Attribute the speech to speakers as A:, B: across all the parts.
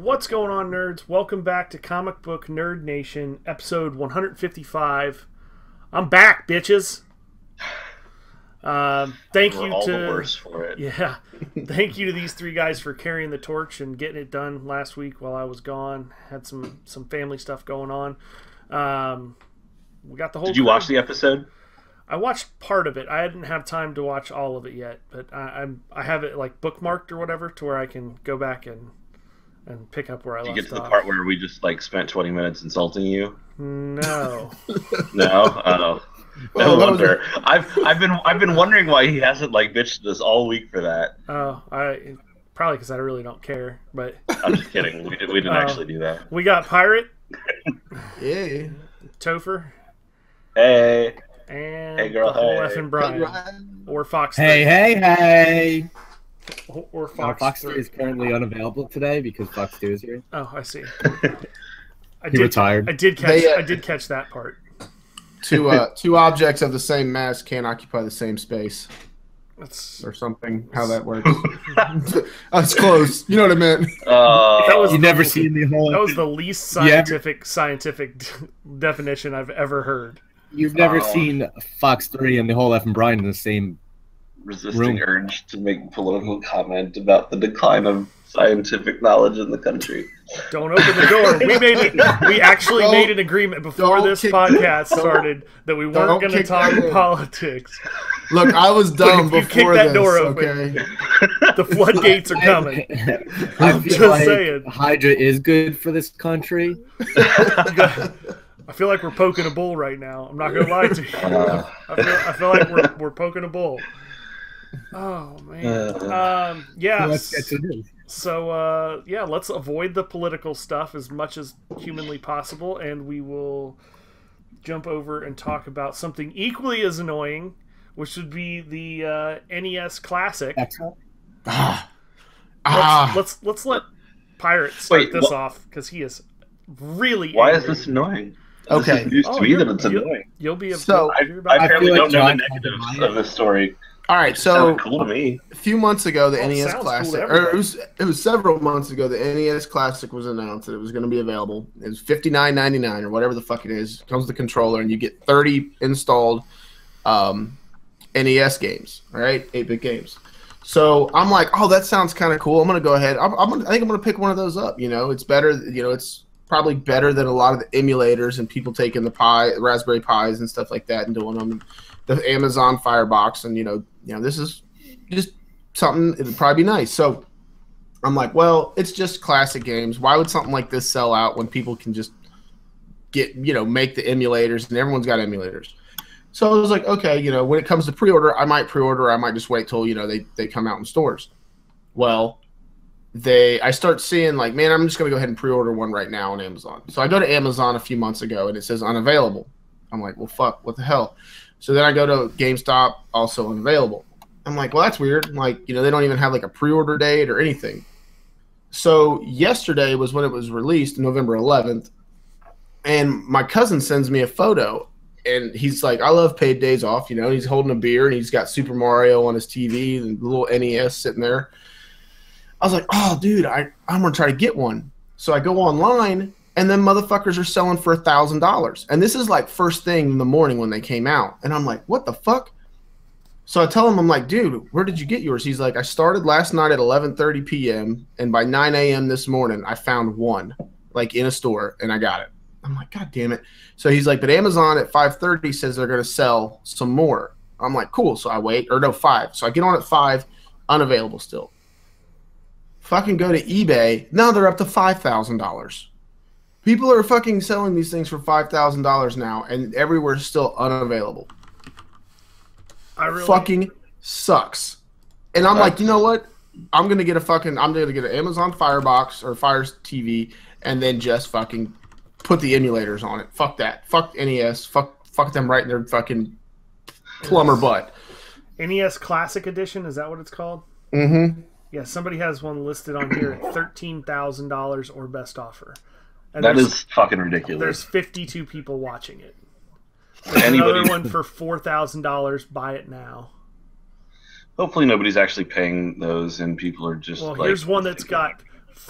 A: What's going on, nerds? Welcome back to Comic Book Nerd Nation, episode 155. I'm back, bitches. Thank
B: We're
A: you
B: all
A: to
B: the worse for it.
A: Yeah, thank you to these three guys for carrying the torch and getting it done last week while I was gone. Had some family stuff going on. We got the whole.
B: Did you watch the episode?
A: I watched part of it. I didn't have time to watch all of it yet, but I have it like bookmarked or whatever to where I can go back and pick up where I left off.
B: Did you get to the part where we just like spent 20 minutes insulting you?
A: No.
B: No? Oh. No wonder. I've been wondering why he hasn't like bitched us all week for that.
A: Oh, probably because I really don't care. But
B: I'm just kidding. We didn't actually do that.
A: We got Pirate.
C: Yeah.
A: Topher.
B: Hey.
A: And
B: hey girl,
A: the whole
B: hey.
A: effing Brian. Or Fox 3.
D: Hey.
A: Or Fox,
D: Fox
A: 3
D: is currently unavailable today because Fox 2 is here.
A: Oh, I see.
D: He retired.
A: I did catch that part.
C: Two objects of the same mass can't occupy the same space. Or something. How that works. That's close. You know what I meant.
D: You've never seen the whole.
A: That was the least scientific definition I've ever heard.
D: You've never seen Fox 3 and the whole effing Brian in the same
B: resisting urge to make political comment about the decline of scientific knowledge in the country.
A: Don't open the door. We actually made an agreement before this podcast started that we weren't going to talk politics.
C: Look, I was dumb before
A: kick that door open.
C: Okay?
A: The floodgates are coming.
D: I'm
A: just saying.
D: Hydra is good for this country.
A: I feel like we're poking a bull right now. I'm not going to lie to you. I feel like we're poking a bull. Oh man. Yeah.
D: Let's get to this.
A: So let's avoid the political stuff as much as humanly possible, and we will jump over and talk about something equally as annoying, which would be the NES Classic. Let's let Pirate start this off because he is really.
B: Why
A: angry.
B: is this annoying?
C: Okay.
B: This is news to me that it's annoying.
A: You'll be
B: I apparently don't know the negatives of this story.
C: All right, so
B: cool to me.
C: A few months ago, the NES
A: cool
C: Classic, or it was several months ago, the NES Classic was announced that it was going to be available. It was $59.99 or whatever the fuck it is. It comes with the controller, and you get 30 installed NES games, all right, 8-bit games. So I'm like, oh, that sounds kind of cool. I'm going to go ahead. I think I'm going to pick one of those up. You know, it's better. You know, it's probably better than a lot of the emulators and people taking the Raspberry Pis and stuff like that and doing them. The Amazon Firebox, and you know, this is just something. It'd probably be nice. So I'm like, well, it's just classic games. Why would something like this sell out when people can just make the emulators, and everyone's got emulators? So I was like, okay, when it comes to pre-order, I might pre-order. I might just wait till they come out in stores. Well, I start seeing like, man, I'm just gonna go ahead and pre-order one right now on Amazon. So I go to Amazon a few months ago, and it says unavailable. I'm like, well, fuck, what the hell? So then I go to GameStop, also unavailable. I'm like, well, that's weird. Like, they don't even have like a pre-order date or anything. So yesterday was when it was released, November 11th. And my cousin sends me a photo, and he's like, I love paid days off. He's holding a beer, and he's got Super Mario on his TV and the little NES sitting there. I was like, oh, dude, I'm going to try to get one. So I go online, and then motherfuckers are selling for $1,000. And this is like first thing in the morning when they came out. And I'm like, what the fuck? So I tell him, I'm like, dude, where did you get yours? He's like, I started last night at 11:30 p.m. And by 9 a.m. this morning, I found one, like in a store, and I got it. I'm like, God damn it. So he's like, but Amazon at 5:30 says they're going to sell some more. I'm like, cool. So I wait, or no, 5. So I get on at 5, unavailable still. Fucking go to eBay. Now they're up to $5,000. People are fucking selling these things for $5,000 now, and everywhere's still unavailable. Fucking sucks. And I'm like, you know what? I'm gonna get an Amazon Firebox or Fire TV, and then just fucking put the emulators on it. Fuck that. Fuck NES. Fuck them right in their fucking plumber butt.
A: NES Classic Edition, is that what it's called?
C: Mm-hmm.
A: Yeah, somebody has one listed on here at $13,000 or best offer. And
B: that is fucking ridiculous.
A: There's 52 people watching it. There's another one for $4,000. Buy it now.
B: Hopefully nobody's actually paying those, and people are just.
A: Well, here's one that's got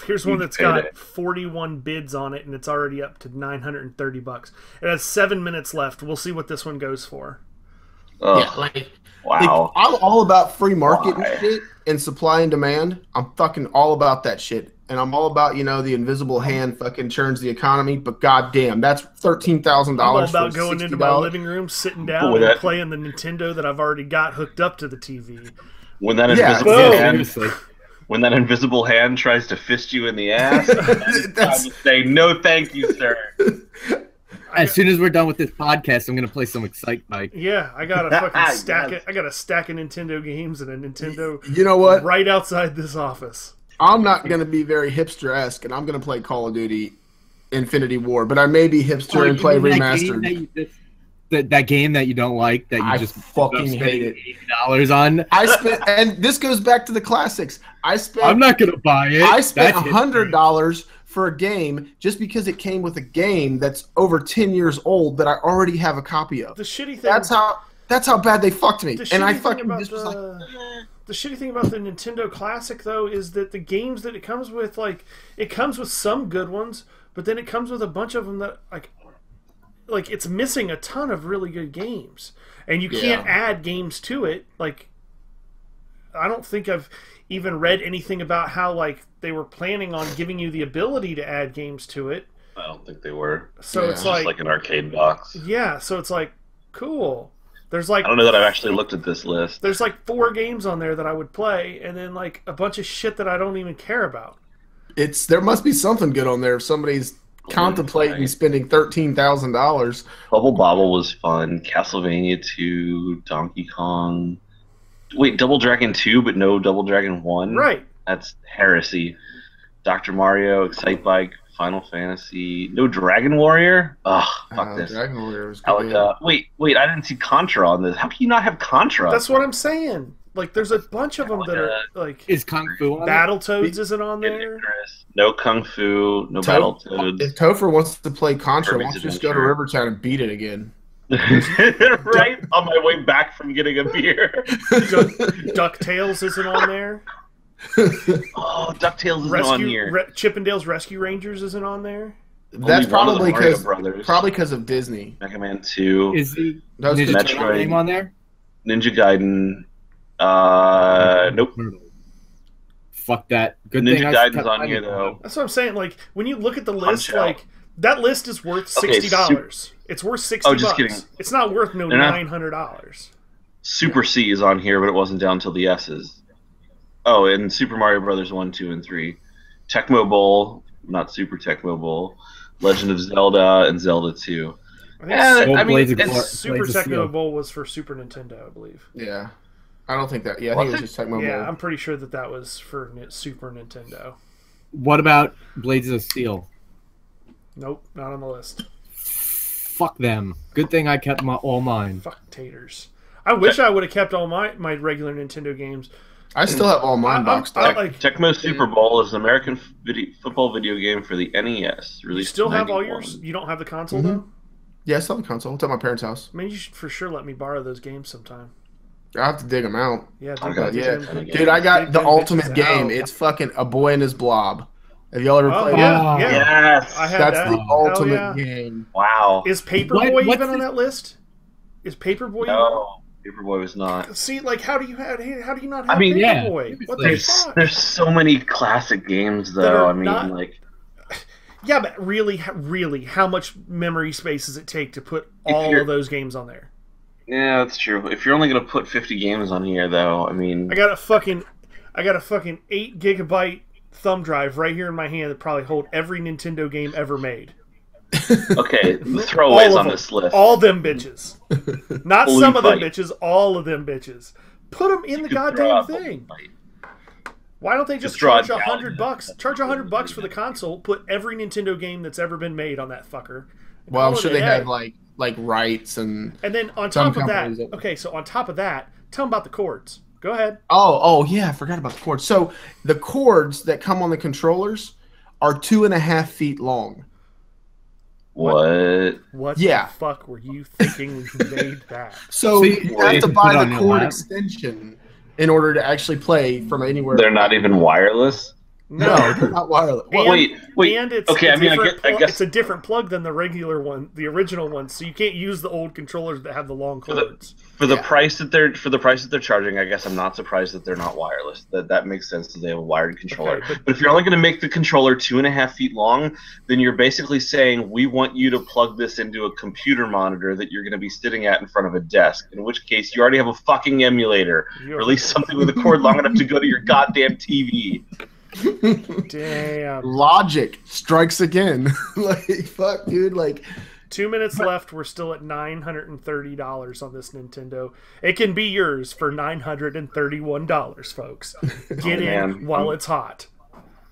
A: Here's one that's
B: payday.
A: got 41 bids on it, and it's already up to $930. It has 7 minutes left. We'll see what this one goes for.
B: Ugh,
C: Yeah, like
B: wow.
C: I'm all about free market
B: Why?
C: and shit and supply and demand. I'm fucking all about that shit. And I'm all about, the invisible hand fucking churns the economy, but goddamn, that's $13,000.
A: I'm all about
C: for
A: going
C: $60.
A: into my living room, sitting down,
B: With
A: and
B: that-
A: playing the Nintendo that I've already got hooked up to the TV.
B: When that
C: Yeah,
B: invisible
A: boom.
B: hand,
D: Seriously.
B: when that invisible hand tries to fist you in the ass, it's time to say no, thank you, sir.
D: As soon as we're done with this podcast, I'm gonna play some Excite Bike.
A: Yeah, I got a fucking stack.
B: Yes.
A: I got a stack of Nintendo games and a Nintendo
C: You know what?
A: right outside this office.
C: I'm not going to be very hipster-esque, and I'm going to play Call of Duty Infinity War, but I may be hipster and play
D: You mean
C: remastered.
D: that game that you don't like that you
C: I
D: just
C: fucking hate it.
D: $80 on.
C: I spent, and this goes back to the classics. I spent
D: I'm not gonna buy it.
C: I spent
D: That's
C: $100 for a game just because it came with a game that's over 10 years old that I already have a copy of.
A: The shitty thing.
C: That's how bad they fucked me.
A: The
C: And I
A: shitty thing
C: fucking
A: about
C: just was like,
A: the shitty thing about the Nintendo Classic though is that the games that it comes with, like, it comes with some good ones, but then it comes with a bunch of them that like it's missing a ton of really good games, and you can't add games to it. Like, I don't think I've even read anything about how like they were planning on giving you the ability to add games to it.
B: I don't think they were.
A: So
C: Yeah.
A: it's
B: Just like an arcade box.
A: yeah, so it's like cool. There's like
B: I don't know that I've actually looked at this list.
A: There's like 4 games on there that I would play, and then like a bunch of shit that I don't even care about.
C: there must be something good on there if somebody's contemplating
B: right.
C: spending $13,000.
B: Bubble Bobble was fun. Castlevania 2, Donkey Kong. Wait, Double Dragon 2, but no Double Dragon 1?
A: Right.
B: That's heresy. Dr. Mario, Excite Bike, Final Fantasy. No Dragon Warrior? Ugh, fuck this.
C: Dragon Warrior was good.
B: Alaka. Wait, I didn't see Contra on this. How can you not have Contra?
A: That's what I'm saying. Like, there's a bunch of them that are like
D: Is Kung Fu on it?
A: Battletoads isn't on there.
B: Icarus. No Kung Fu, no Battletoads.
C: If Topher wants to play Contra, why
B: Kirby's
C: don't you just go to
B: Adventure.
C: Rivertown and beat it again?
B: Right on my way back from getting a beer.
A: DuckTales isn't on there.
B: Oh, DuckTales is on here.
A: Chippendales Rescue Rangers isn't on there.
C: That's
B: Only one of
C: probably
B: the Mario
C: because
B: brothers.
C: of Disney.
B: Mega Man 2,
D: Is the
C: Those
D: Ninja
C: good
D: Turtle
B: Metroid.
D: game on there?
B: Ninja Gaiden. Nope.
D: Fuck that. Good
B: Ninja
D: thing I
B: Gaiden's
D: kept
B: on
D: my
B: here
D: name.
B: though.
A: That's what I'm saying. Like, when you look at the list,
B: Punch Out.
A: like that list is worth
B: Okay,
A: $60. It's worth $60.
B: Oh, just kidding.
A: It's not worth no
B: They're not-
A: $900.
B: Super C is on here, but it wasn't down till the S's. Oh, and Super Mario Brothers 1, 2, and 3. Tecmo Bowl, not Super Tecmo Bowl. Legend of Zelda and Zelda 2.
A: I think
B: Yeah,
D: Old
B: I mean,
D: Blades of
B: it's
D: Glory.
A: Super
D: Blades of Steel.
A: Tecmo Bowl was for Super Nintendo, I believe.
C: Yeah. I don't think that. Yeah, I think it was
B: Was
C: just Tecmo
A: Yeah,
C: Bowl.
A: I'm pretty sure that was for Super Nintendo.
D: What about Blades of Steel?
A: Nope, not on the list.
D: Fuck them. Good thing I kept all mine.
A: Fuck taters. I wish I would have kept all my regular Nintendo games.
C: I still have all mine boxed
A: I
C: up.
A: like.
B: Tecmo Super Bowl is an American football video game for the NES.
A: You
B: Released
A: still
B: in
A: have all
B: 91.
A: yours? You don't have the console
C: Mm-hmm.
A: though?
C: Yeah, I still have a console. It's at my parents' house.
A: I mean, you should for sure let me borrow those games sometime.
C: I have to dig them out.
A: Yeah,
B: I got
C: Yeah,
B: them.
C: dude, I got
A: Dig
C: the
A: them
C: ultimate
A: bitches
C: game.
A: out.
C: It's fucking A Boy and His Blob. Have y'all ever
A: Oh
C: played
A: yeah,
C: it?
A: yeah.
B: Yes.
A: I had
C: That's
A: that.
C: the
A: Hell
C: ultimate
A: yeah.
C: game.
B: Wow.
A: Is Paperboy
D: What's
A: even on
D: this-
A: that list? Is Paperboy
B: No, Paperboy was not.
A: even? See, like, how do you not have
B: I mean,
D: yeah.
A: Paperboy? What the
B: There's
A: fuck?
B: there's so many classic games
A: That
B: though.
A: are
B: I mean,
A: not-
B: like
A: Yeah, but really, how much memory space does it take to put
B: If
A: all
B: you're-
A: of those games on there?
B: yeah, that's true. If you're only gonna put 50 games on here, though, I mean,
A: I got a fucking 8 GB thumb drive right here in my hand that probably hold every Nintendo game ever made.
B: okay, the
A: All
B: throwaways
A: of
B: on
A: them.
B: this list.
A: All them bitches. Not
B: Bully
A: some of them
B: fight.
A: bitches, all of them bitches. Put them in the
B: You could
A: goddamn
B: draw a
A: thing.
B: fight.
A: Why don't they just
B: Just draw
A: charge
B: it down.
A: $100? Charge $100 for the console. Put every Nintendo game that's ever been made on that fucker. and
C: Well, I'm
A: call
C: sure
A: it
C: they
A: a
C: have
A: day.
C: like rights and.
A: And then on
C: some
A: top of that,
C: companies that-
A: okay, so on top of that, tell them about the cords. Go ahead.
C: Oh yeah, I forgot about the cords. So the cords that come on the controllers are 2.5 feet long.
B: What?
A: What
C: Yeah.
A: the fuck were you thinking when you made that?
C: So
D: So
C: you
D: you
C: have to
D: put
C: buy
D: on
C: the
D: your
C: cord
D: lap?
C: extension in order to actually play from anywhere.
B: They're not even wireless.
C: No, they're not wireless. Well,
B: Wait.
A: And it's
B: Okay, I guess
A: it's a different plug than the regular one, the original one. So you can't use the old controllers that have the long cords.
B: for the price that they're charging, I guess I'm not surprised that they're not wireless. That makes sense that they have a wired controller.
A: Okay,
B: but if you're only going to make the controller 2.5 feet long, then you're basically saying we want you to plug this into a computer monitor that you're going to be sitting at in front of a desk. In which case, you already have a fucking emulator. Release something with a cord long enough to go to your goddamn TV.
A: Damn.
C: Logic strikes again. Like, fuck, dude. Like,
A: 2 minutes left. We're still at $930 on this Nintendo. It can be yours for $931, folks. Get in while it's hot.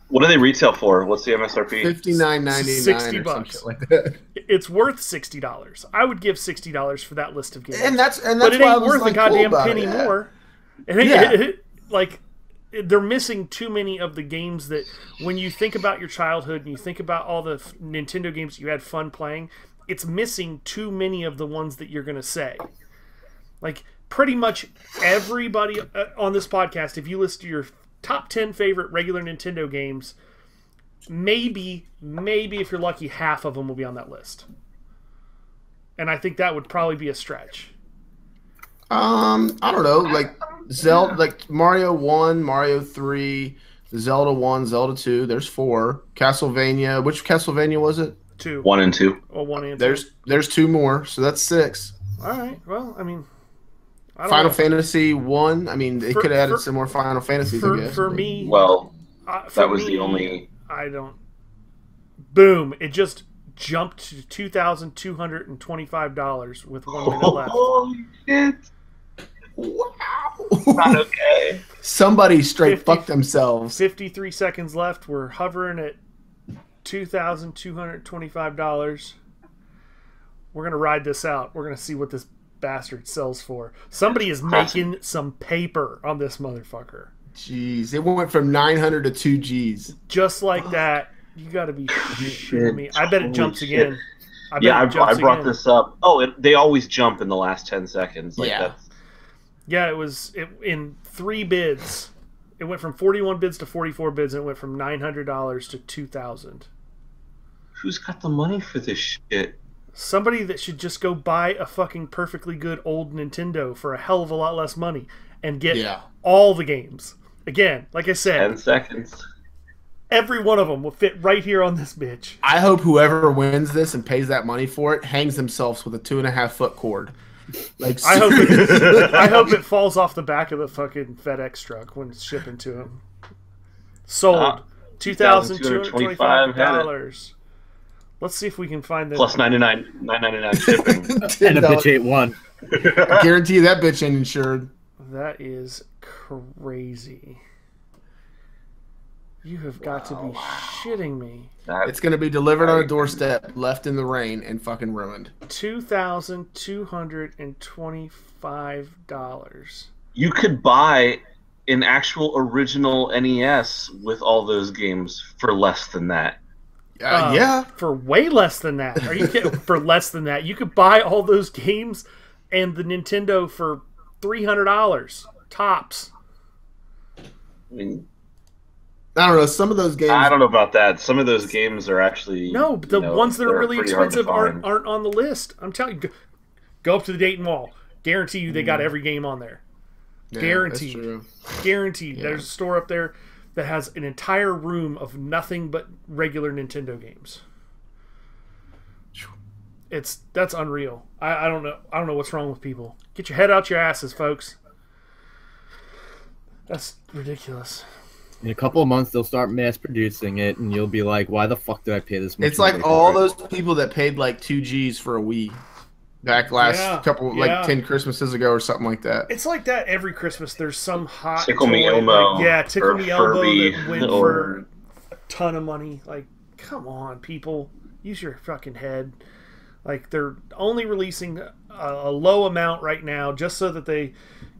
B: What do they retail for? What's the MSRP?
C: $59.99 or some
A: $60.
C: shit like that.
A: It's worth $60. I would give $60 for that list of games.
C: And that's
A: but it
C: why I
A: ain't
C: was,
A: worth
C: like,
A: a goddamn
C: cool about
A: penny
C: it, yeah.
A: more. And like, they're missing too many of the games that, when you think about your childhood and you think about all the Nintendo games you had fun playing, it's missing too many of the ones that you're going to say. Like, pretty much everybody on this podcast, if you list your top 10 favorite regular Nintendo games, maybe if you're lucky, half of them will be on that list. And I think that would probably be a stretch.
C: I don't know, like Zelda, like Mario 1, Mario 3, Zelda 1, Zelda 2, there's 4. Castlevania, which Castlevania was it?
A: 2.
B: 1 and 2.
A: Or 1 and 2.
C: There's 2 more, so that's 6.
A: All right. Well, I mean, I don't
C: Final
A: know.
C: Fantasy 1, I mean, they could have added
A: for-
C: some more Final Fantasies, I guess.
A: For
C: but-
A: me,
B: Well,
A: for
B: that was
A: me,
B: the only.
A: I don't. Boom! It just jumped to $2,225 with 1 minute left.
B: Holy shit!
C: Wow.
B: Not okay.
C: Somebody straight
A: 50
C: fucked themselves.
A: 53 seconds left. We're hovering at $2,225. We're gonna ride this out. We're gonna see what this bastard sells for. Somebody is making some paper on this motherfucker.
C: Jeez, it went from 900 to 2 Gs.
A: Just like that. You gotta be shitting me. I bet it jumps
B: Holy shit.
A: again. I bet
B: Yeah,
A: it
B: I
A: jumps
B: brought
A: again.
B: this up. Oh, they always jump in the last 10 seconds. Like
C: Yeah.
B: that's
A: Yeah, it was in 3 bids. It went from 41 bids to 44 bids, and it went from $900 to $2,000.
B: who's got the money for this shit?
A: Somebody that should just go buy a fucking perfectly good old Nintendo for a hell of a lot less money and get
C: Yeah.
A: all the games. Again, like I
B: 10
A: said,
B: seconds.
A: every one of them will fit right here on this bitch.
C: I hope whoever wins this and pays that money for it hangs themselves with a 2.5-foot cord. Like,
A: I hope it falls off the back of the fucking FedEx truck when it's shipping to him. Sold. $2,225. Let's see if we can find the
B: Plus $9.99 shipping.
D: And a bitch ate one.
C: Guarantee you that bitch ain't insured.
A: That is crazy. You have got to be shitting me.
C: It's going to be delivered on a doorstep, left in the rain, and fucking ruined.
A: $2,225.
B: You could buy an actual original NES with all those games for less than that.
C: Yeah.
A: For way less than that. Are you kidding? For less than that. You could buy all those games and the Nintendo for $300 tops.
B: I mean,
C: I don't know. Some of those games.
B: I don't know about that. Some of those games are actually
A: No, but the ones that are
B: they're
A: really
B: pretty hard to
A: expensive
B: find.
A: aren't on the list. I'm telling you, go up to the Dayton Mall. Guarantee you they got every game on there.
C: Yeah,
A: Guaranteed.
C: that's true.
A: Guaranteed.
C: Yeah.
A: There's a store up there that has an entire room of nothing but regular Nintendo games. That's unreal. I don't know. I don't know what's wrong with people. Get your head out your asses, folks. That's ridiculous.
D: In a couple of months, they'll start mass producing it, and you'll be like, "Why the fuck did I pay this much?"
C: It's like
D: money
C: all
D: for it?"
C: those people that paid like 2 Gs for a Wii back last
A: Yeah.
C: 10 Christmases ago or something like that.
A: It's like that every Christmas. There's some hot
B: Tickle Me
A: toy,
B: Elmo
A: like, yeah, Tickle
B: or
A: Me Elmo
B: Furby
A: that went
B: or-
A: for a ton of money. Like, come on, people, use your fucking head. Like, they're only releasing a low amount right now just so that they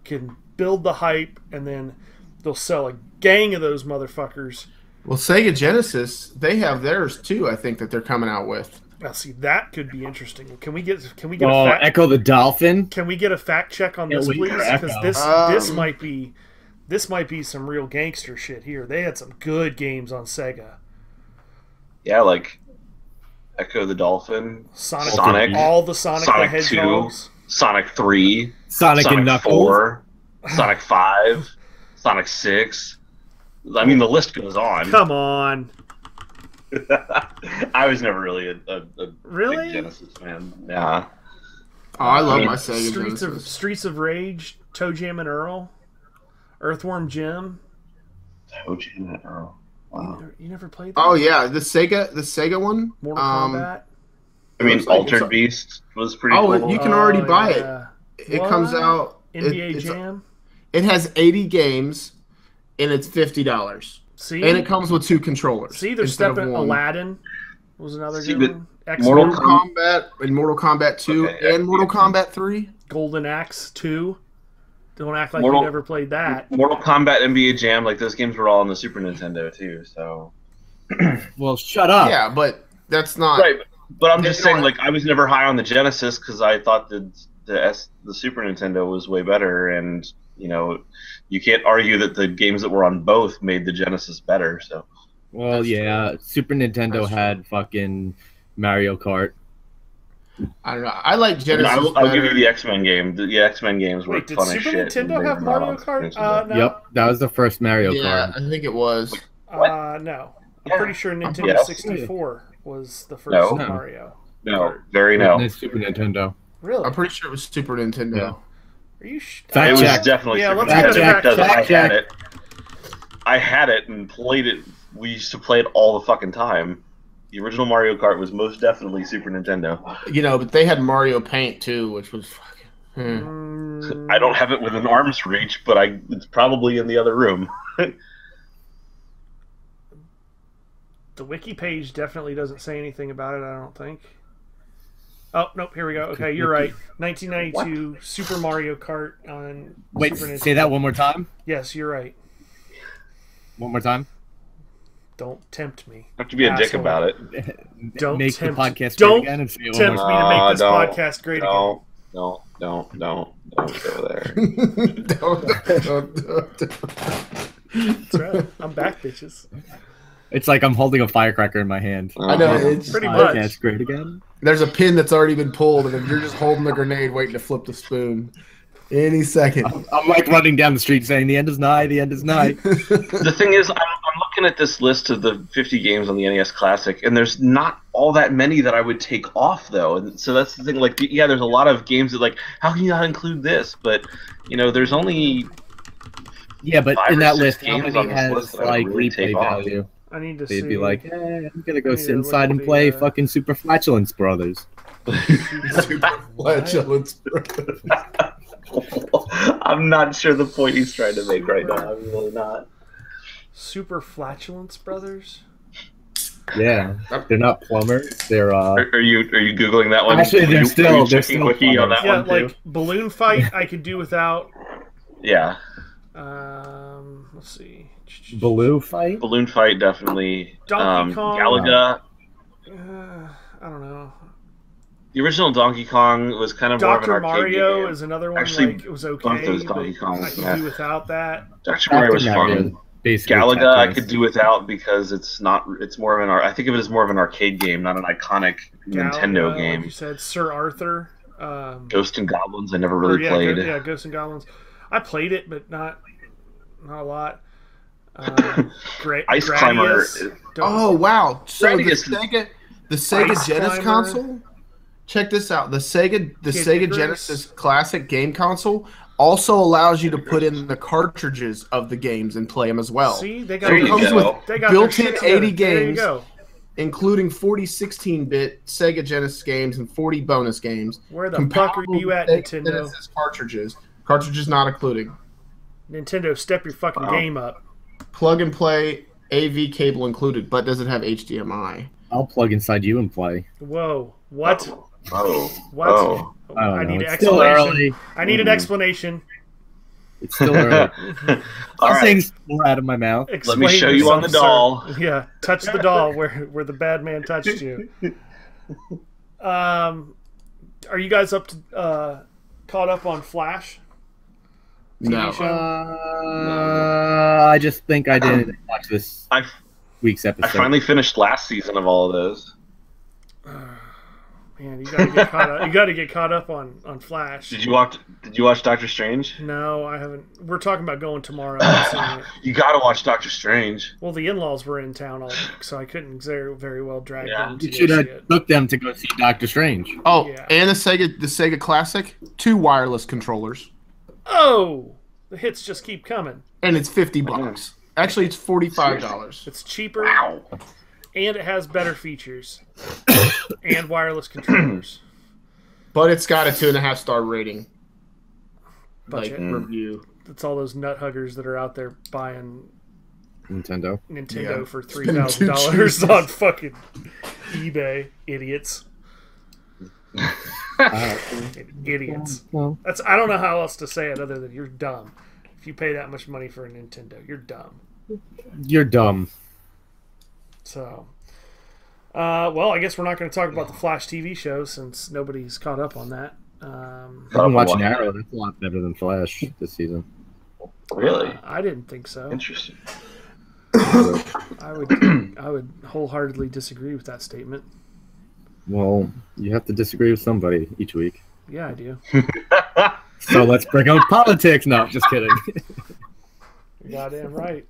A: can build the hype, and then they'll sell a gang of those motherfuckers.
C: Well, Sega Genesis, they have theirs too. I think that they're coming out with.
A: Now, see, that could be interesting. Can we get
D: Oh,
A: a fact?
D: Echo the Dolphin.
A: Can we get a fact check on
D: Yeah,
A: this,
D: we
A: please?
D: can
A: Because
D: Echo.
A: this might be This might be some real gangster shit here. They had some good games on Sega.
B: Yeah, like Echo the Dolphin,
A: Sonic. All the Sonic the Hedgehogs.
B: 2, Sonic 3,
D: Sonic and Knuckles.
B: 4, Sonic 5, Sonic 6. I mean, the list goes on.
A: Come on.
B: I was never really a
A: Really?
B: big Genesis fan. Yeah.
C: Oh, I love my Sega
A: Streets
C: Genesis.
A: Streets of Rage, Toe Jam and Earl, Earthworm Jim.
B: Toe Jam and Earl. Wow.
A: You never played that?
C: Oh yeah, the Sega one.
A: Mortal Kombat.
B: I mean,
C: Looks like
B: Altered
C: it's a-
B: Beast was pretty
C: Oh,
B: cool.
C: you can already buy it.
A: yeah.
C: It
A: What?
C: comes out.
A: NBA
C: it's-
A: Jam.
C: It has 80 games, and it's $50.
A: See,
C: And it comes with 2 controllers.
A: see, they're
C: instead of
A: stepping.
C: one.
A: Aladdin was another
B: See,
A: good
B: but
A: one.
B: Mortal
A: X-Men,
C: Mortal Kombat and Mortal Kombat 2
B: Okay,
C: and Mortal Kombat 3.
A: Golden Axe 2. Don't act like
B: Mortal-
A: you never played that.
B: Mortal Kombat, NBA Jam, like those games were all on the Super Nintendo too. So
D: Well, shut up.
C: Yeah, but that's not.
B: right, but I'm just
C: You know
B: saying,
C: what?
B: like I was never high on the Genesis because I thought the Super Nintendo was way better, and you know, you can't argue that the games that were on both made the Genesis better. So
D: Well, yeah. Super Nintendo
C: That's true.
D: had fucking Mario Kart.
C: I don't know. I like
B: And
C: Genesis.
B: I'll give
C: better.
B: you the X-Men game. The X-Men games were
A: Wait, did
B: fun
A: Super
B: as shit.
A: Nintendo
B: and they
A: have
B: were not
A: Mario
B: on Super
A: Kart?
B: Nintendo.
A: No.
D: Yep, that was the first Mario
C: Yeah,
D: Kart.
C: I think it was.
A: No. I'm
B: Yeah.
A: pretty sure Nintendo
B: Yes.
A: 64 was the first
B: No.
A: Mario.
B: No, very no.
D: It's Super Nintendo.
A: Really?
C: I'm pretty sure it was Super Nintendo.
D: Yeah.
A: Are you
D: Fact
B: It was
D: check.
B: definitely
A: Yeah,
B: Super
A: let's
D: get a
B: Nintendo
D: fact
B: because I
D: check.
B: had it. I had it and played it. We used to play it all the fucking time. The original Mario Kart was most definitely Super Nintendo.
C: You know, but they had Mario Paint too, which was fucking.
B: I don't have it within arm's reach, but it's probably in the other room.
A: The wiki page definitely doesn't say anything about it, I don't think. Oh, nope, here we go. Okay, you're right. 1992 Super Mario Kart on
D: Wait,
A: Super Nintendo.
D: say that one more time.
A: Yes, you're right.
D: One more time.
A: Don't tempt me.
B: Have to be a dick
A: Asshole.
B: about it.
A: Don't
D: make
A: tempt-
D: the podcast
A: don't
D: great again and say it one
A: Tempt
D: more
A: me
D: time.
A: to make this
B: don't.
A: podcast great again.
B: Don't go there.
A: That's right. I'm back, bitches.
D: It's like I'm holding a firecracker in my hand.
C: I know it's
A: Pretty much.
D: Podcast great again.
C: There's a pin that's already been pulled, and you're just holding the grenade, waiting to flip the spoon. Any second.
D: I'm like running down the street saying the end is nigh, the end is nigh.
B: The thing is, I'm looking at this list of the 50 games on the NES Classic, and there's not all that many that I would take off, though. And so that's the thing. Like, yeah, there's a lot of games that, like, how can you not include this? But, you know, there's only
D: Yeah, but
B: 5
D: in
B: or
D: that
B: 6
D: list, how
B: games
D: many
B: on this
D: has
B: list that I
D: like
B: would really
D: replay
B: take off.
D: value?
A: I need to
D: They'd
A: see.
D: be like, I'm gonna go
A: I need
D: sit
A: to
D: inside
A: look
D: and
A: at
D: play
A: the,
D: fucking Super Flatulence Brothers.
C: Super flatulence.
B: I'm not sure the point he's trying to make right now. I'm really not.
A: Super Flatulence Brothers?
D: Yeah, they're not plumbers. They're
B: Are you googling that one?
D: Actually, they're
B: Are you
D: still
B: checking wiki on that
A: Yeah,
B: one too?
A: like Balloon Fight I could do without.
B: Yeah,
A: Let's see.
D: Baloo fight.
B: Balloon Fight definitely.
A: Donkey Kong.
B: Galaga.
A: I don't know.
B: The original Donkey Kong was kind of more of an
A: Dr.
B: arcade
A: Mario
B: game.
A: is another one.
B: Actually,
A: Like, it was
B: both
A: okay,
B: those
A: but
B: Donkey Kongs,
A: I could
B: yeah.
A: do without that.
B: Dr. Mario was
D: Dr. Mario,
B: fun.
D: basically
B: Galaga I
D: Tetris.
B: could do without because it's not. It's more of an. I think of it as more of an arcade game, not an iconic Nintendo
A: Galaga,
B: game.
A: Like you said, Sir Arthur.
B: Ghost and Goblins I never
A: or
B: really
A: yeah,
B: played.
A: Yeah, Ghosts and Goblins. I played it, but not a lot.
B: Ice Climber.
C: Oh wow! So the
B: Gradius-
C: Sega
A: Ice
C: Genesis
A: Climber.
C: console. Check this out. The Sega
A: Kid
C: Sega
A: Icarus.
C: Genesis Classic game console also allows you to put in the cartridges of the games and play them as well.
A: See, they got
B: There
C: it
B: you
C: comes
B: go.
C: with
A: they got
C: built-in
A: their shit together.
C: 80
A: There you
C: games,
A: go.
C: including 40 16-bit Sega Genesis games and 40 bonus games.
A: Where the fuck are you at,
C: Sega
A: Nintendo?
C: Genesis cartridges not including.
A: Nintendo, step your fucking
B: Wow.
A: game up.
C: Plug and play, AV cable included, but does it have HDMI?
D: I'll plug inside you and play.
A: Whoa, what?
B: Oh.
A: What?
B: Oh.
D: I don't
A: I
D: know.
A: need an
D: It's still
A: explanation.
D: early.
A: I need an explanation.
D: It's still early.
B: All right.
D: Things pour out of my mouth.
B: Let me show
A: Explain
B: you on the
A: yourself,
B: doll.
A: sir. Yeah, touch the doll where the bad man touched you. Are you guys up to caught up on Flash?
C: No.
A: show?
D: I just think I didn't watch this
B: I
D: week's episode.
B: finally finished last season of all of those.
A: Man, you gotta get caught up. You gotta get caught up on Flash.
B: Did you watch Doctor Strange?
A: No, I haven't. We're talking about going tomorrow. I haven't seen it.
B: You gotta watch Doctor Strange.
A: Well, the in-laws were in town all week, so I couldn't very well drag
B: Yeah.
A: them to
D: You
A: go
D: should
A: see
D: have
A: it.
D: took them to go see Doctor Strange.
C: Oh,
A: Yeah.
C: and the Sega Classic, 2 wireless controllers,
A: Oh, the hits just keep coming.
C: and it's $50. Actually, it's $45.
A: It's cheaper,
B: Wow.
A: and it has better features, and wireless controllers.
C: But it's got a 2.5 star rating.
A: Budget.
C: Review.
A: It's all those nut huggers that are out there buying
D: Nintendo.
A: Nintendo
C: Yeah.
A: for
C: It's been too
A: $3,000
C: cheap.
A: on fucking eBay. Idiots. Idiots.
D: Well,
A: I don't know how else to say it other than you're dumb. If you pay that much money for a Nintendo, you're dumb.
D: you're dumb.
A: So, well, I guess we're not going to talk about the Flash TV show since nobody's caught up on that.
D: I've been watching Arrow. That's a lot better than Flash this season.
B: Really?
A: I didn't think so.
B: Interesting.
A: I would wholeheartedly disagree with that statement.
D: Well, you have to disagree with somebody each week.
A: Yeah, I do.
D: So let's bring up politics. No, just kidding.
A: You're goddamn right.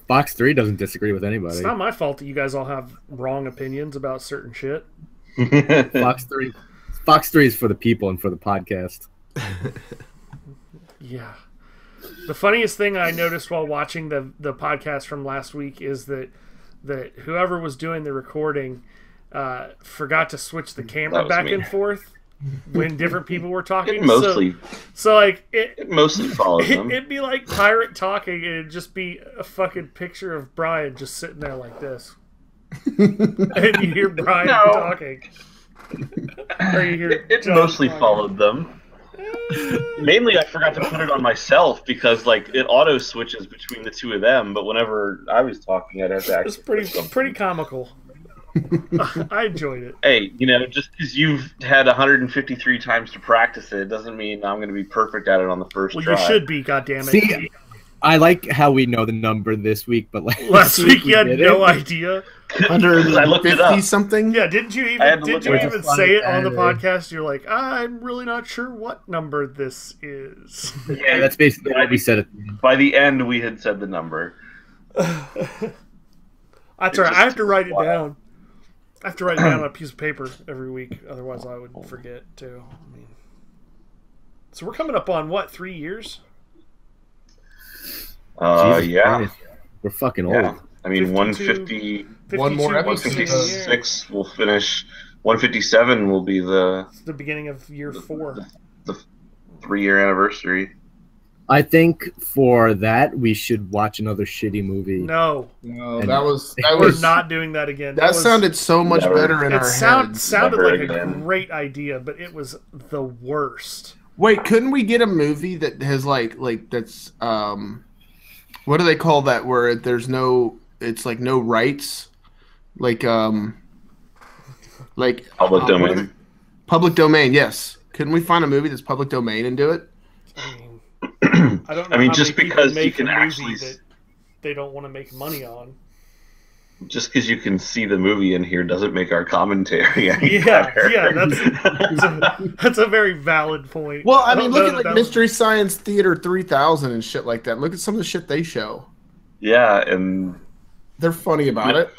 D: Fox 3 doesn't disagree with anybody.
A: It's not my fault that you guys all have wrong opinions about certain shit.
D: Fox 3 is for the people and for the podcast.
A: Yeah. The funniest thing I noticed while watching the podcast from last week is that whoever was doing the recording forgot to switch the camera
B: was
A: back
B: me.
A: and forth when different people were talking.
B: It mostly
A: So like
B: it mostly follows them.
A: it'd be like Pirate talking, and it'd just be a fucking picture of Brian just sitting there like this, and you hear Brian
B: No.
A: talking, or you hear
B: It
A: John
B: mostly
A: talking.
B: followed them. Mainly, I forgot to put it on myself because like it auto switches between the two of them. But whenever I was talking, I'd have to
A: It's
B: actually.
A: pretty comical. I enjoyed it.
B: Hey, just because you've had 153 times to practice it doesn't mean I'm going to be perfect at it on the first
A: Well,
B: try.
A: you should be, goddammit.
D: See, I like how we know the number this week, but
A: Last week you had
D: we
A: no
D: didn't.
A: idea.
C: 150 something?
A: Yeah, didn't you
B: I had
A: even
B: to look it
D: up.
A: say it on the
D: Saturday.
A: podcast? You're like, I'm really not sure what number this is.
D: Yeah, that's basically what we said.
B: By the end, we had said the number.
A: That's all right. I have to write it
B: wild.
A: down. I have to write it down on a piece of paper every week. Otherwise, I would forget too. I mean, so we're coming up on what, 3 years?
D: Jesus
B: Yeah.
D: Christ. We're fucking old.
B: Yeah. I mean,
A: 52.
B: 150,
A: 52
C: One more
A: weeks
C: episode.
A: in a year.
B: 156 will finish. 157 will be the
A: It's the beginning of year 4.
B: 3-year anniversary.
D: I think for that we should watch another shitty movie.
A: No,
C: No,
D: And-
C: that was
A: we're not doing that again.
C: that
A: was-
C: sounded so much
B: Never.
C: better in
A: It
C: our
A: sounded
C: heads.
B: Never
A: like a
B: again.
A: great idea, but it was the worst.
C: Wait, couldn't we get a movie that has like that's what do they call that where there's no it's like no rights? Like
B: Public
C: what are
B: domain.
C: they- public domain, yes. Couldn't we find a movie that's public domain and do it?
A: I mean, I don't know.
B: I mean,
A: how
B: just
A: many people
B: because you
A: make
B: can
A: a movie
B: actually-
A: that they don't want to make money on.
B: Just because you can see the movie in here doesn't make our commentary any
A: Yeah,
B: better.
A: yeah, that's a very valid point.
C: Well, I mean,
A: don't
C: look
A: know
C: at like
A: that was-
C: Mystery Science Theater 3000 and shit like that. Look at some of the shit they show.
B: Yeah, and
C: They're funny about it.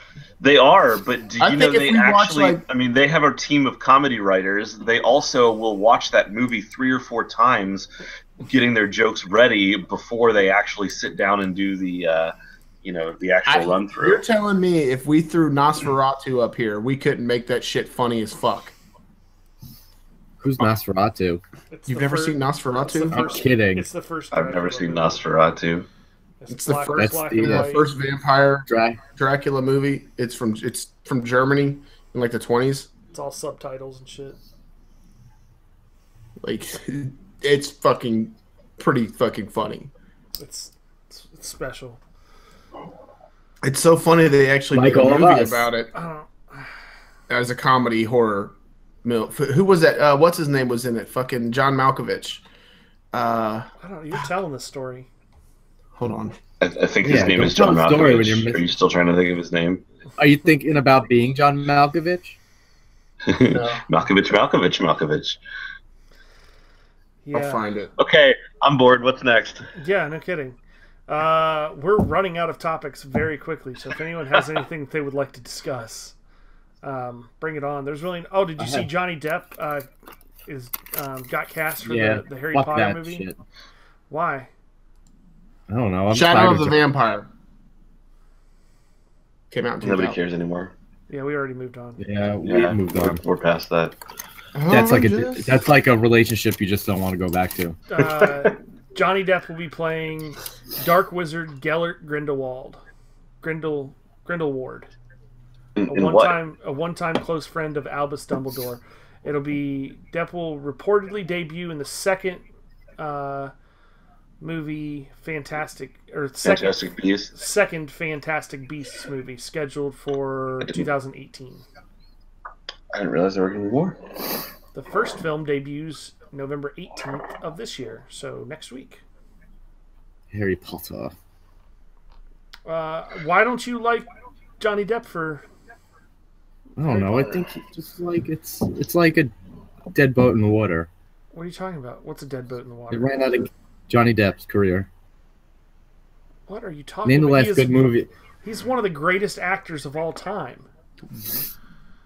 B: they are, but do
C: I
B: you know
C: think if
B: they
C: we watch,
B: actually?
C: like-
B: I mean, they have a team of comedy writers. They also will watch that movie 3 or 4 times, getting their jokes ready before they actually sit down and do the actual run
C: You're
B: through.
C: telling me if we threw Nosferatu up here, we couldn't make that shit funny as fuck.
D: Who's Nosferatu?
A: it's
C: You've
A: the
C: never
A: fir-
C: seen Nosferatu?
A: it's the
D: I'm
A: first-
D: kidding.
A: It's the first.
B: I've never
A: Dracula
B: seen
A: movie.
B: Nosferatu.
C: It's the
A: black-
C: first-
A: black
D: That's
A: and
D: the,
A: white.
C: First vampire
D: Dry.
C: Dracula movie. It's from Germany in like the 20s.
A: It's all subtitles and shit.
C: Like it's fucking pretty fucking funny.
A: It's special.
C: It's so funny they actually
D: Like
C: made
D: all
C: a
D: of
C: movie
D: us.
C: about it
A: I don't.
C: as a comedy horror. Who was that? What's his name was in it? Fucking John Malkovich. Uh,
A: I don't know. You're telling the story.
C: hold on.
B: I think his
D: Yeah,
B: name
D: don't
B: is John
D: tell a story when
B: Malkovich.
D: you're
B: Are you still trying to think of his name?
D: Are you thinking about being John Malkovich?
B: Malkovich.
A: Yeah.
C: I'll find it.
B: Okay, I'm bored. What's next?
A: Yeah, no kidding. We're running out of topics very quickly, so if anyone has anything they would like to discuss, bring it on. There's really. Oh, did you see Johnny Depp got cast for the Harry
D: fuck
A: Potter
D: that
A: movie?
D: shit.
A: Why?
D: I don't know. I'm
C: Shadow
D: tired
C: of the Vampire. Came out in
B: Nobody
C: 2000.
B: cares anymore.
A: Yeah, we already moved on.
D: Yeah, we
B: Yeah,
D: moved on.
B: we're past that.
D: That's like a relationship you just don't want to go back to.
A: Johnny Depp will be playing Dark Wizard Gellert Grindelwald. Grindelwald. A one-time close friend of Albus Dumbledore. Depp will reportedly debut in the second movie Fantastic
B: Beasts.
A: Second Fantastic Beasts movie scheduled for 2018.
B: I didn't realize there were going to be more.
A: The first film debuts November 18th of this year, so next week.
D: Harry Potter.
A: Why don't you like Johnny Depp for?
D: I don't know. I think just like it's like a dead boat in the water.
A: What are you talking about? What's a dead boat in the
D: It
A: water?
D: ran out of Johnny Depp's career.
A: What are you talking
D: Name the
A: about?
D: last good movie.
A: He's one of the greatest actors of all time.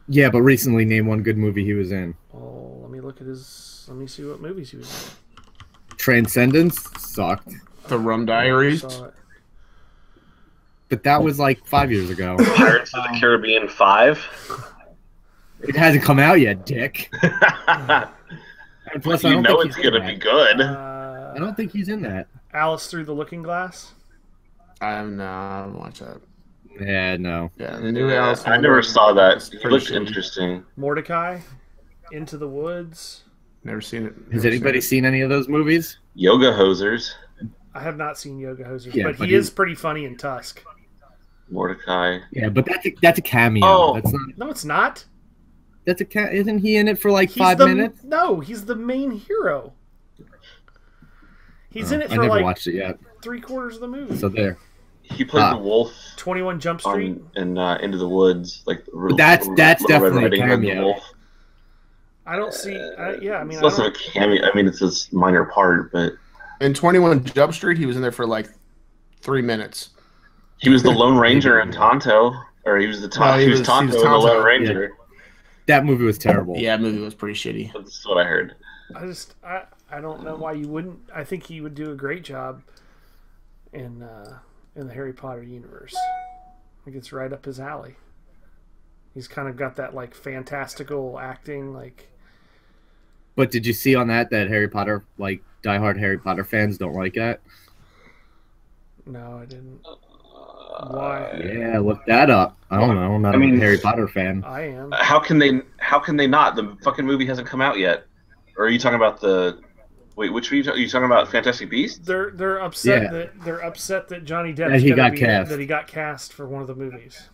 D: Yeah, but recently name one good movie he was in.
A: Oh, let me see what movies he was in.
D: Transcendence sucked.
C: The Rum Diaries.
A: Saw it.
D: But that was like 5 years ago.
B: Pirates of the Caribbean 5.
D: It hasn't come out yet, Dick. And plus, I
B: You
D: don't
B: know
D: think
B: it's
D: he's in
B: going to be
D: that.
B: good.
D: I don't think he's in that.
A: Alice Through the Looking Glass.
C: I haven't watched that.
D: Yeah, no.
C: Yeah, the new Alice.
B: I never saw that.
C: It's
B: It
C: pretty
B: looked
C: shitty.
B: interesting.
A: Mordecai. Into the Woods.
C: Never seen it.
D: Has
C: Never
D: anybody
C: seen
D: seen any of those movies?
B: Yoga Hosers.
A: I have not seen Yoga Hosers,
D: Yeah,
A: but
D: but
A: he is pretty funny in Tusk.
B: Mordecai.
D: Yeah, but that's a cameo.
B: Oh.
D: That's not.
A: No, it's not.
D: That's a Isn't he in it for like
A: He's
D: 5
A: the,
D: minutes?
A: No, he's the main hero. He's in it
D: I
A: for
D: never
A: like
D: watched it yet.
A: 3/4 of the movie.
D: So there.
B: He played the wolf
A: 21 Jump Street.
B: in Into the Woods. Like
D: That's
B: Little
D: definitely
B: Red
D: a
B: Riding Hood and the
D: cameo.
B: Wolf.
A: I don't see. Yeah, I mean,
B: It's
A: I
B: less of
A: don't,
B: a cameo. I mean, it's a minor part, but
C: In 21 Jump Street, he was in there for like 3 minutes.
B: he was the Lone Ranger in Tonto, or he was the
C: No,
B: he was Tonto in the
C: Tonto.
B: Lone Ranger.
D: That movie was terrible.
C: Yeah, that movie was pretty shitty.
B: That's what I heard.
A: I don't know why you wouldn't. I think he would do a great job in the Harry Potter universe. I think it's right up his alley. He's kind of got that like fantastical acting, like.
D: But did you see on that Harry Potter, like diehard Harry Potter fans don't like that?
A: No, I didn't. Why?
D: Yeah, look that up. I don't know. I'm not a Harry Potter fan.
A: I am.
B: How can they not? The fucking movie hasn't come out yet. Or are you talking about the? Wait, which are you talking about? Fantastic Beasts?
A: They're upset
D: Yeah.
A: that Johnny Depp
D: That he got cast.
A: that he got cast for one of the movies.